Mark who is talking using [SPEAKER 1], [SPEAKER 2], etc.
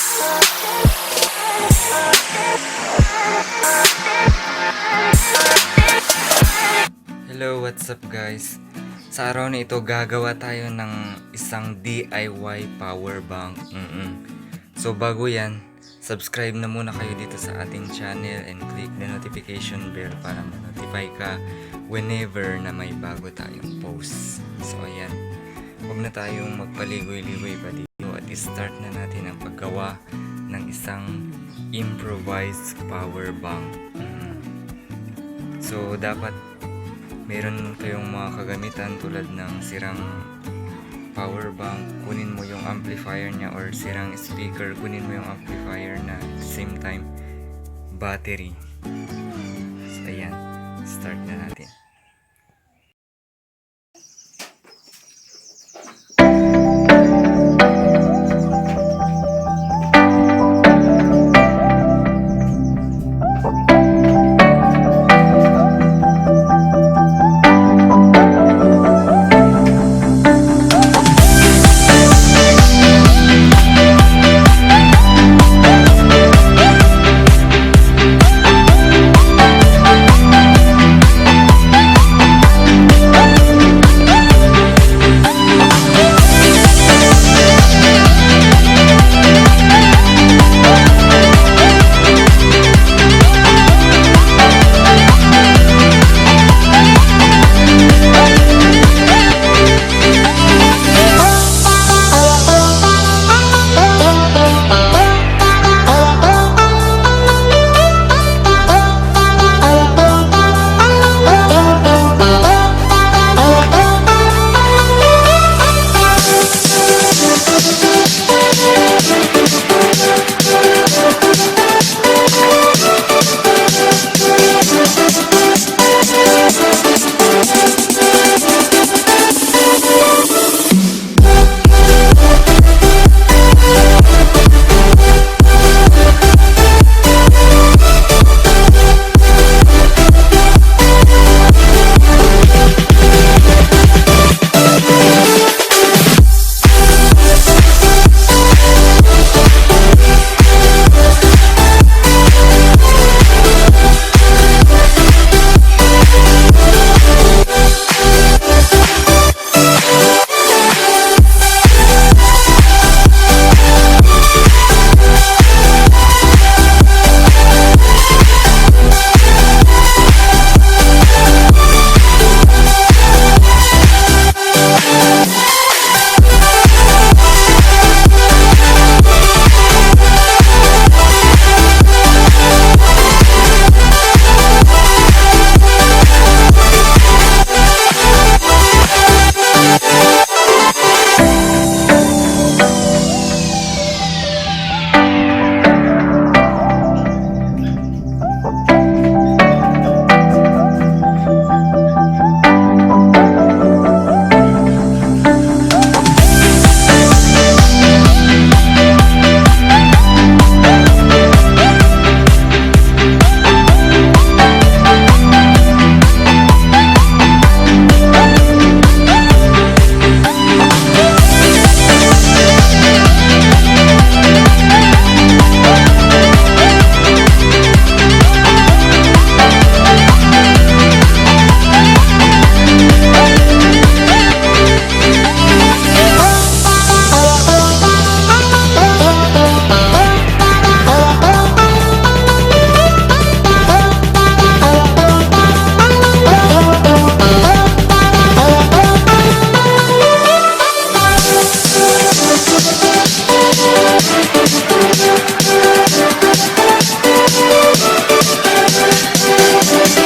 [SPEAKER 1] Hello, what's up guys? Sa araw na ito gagawa tayo ng isang DIY power bank. So bago yan, subscribe na muna kayo dito sa ating channel and click the notification bell para ma-notify ka whenever na may bago tayong post. So ayan, huwag na tayong magpaligoy-ligoy pa dito at i-start na natin ang paggawa ng isang improvised power bank. So dapat meron kayong mga kagamitan tulad ng sirang power bank, kunin mo yung amplifier niya, or sirang speaker, kunin mo yung amplifier na same time battery. So ayan, start na natin.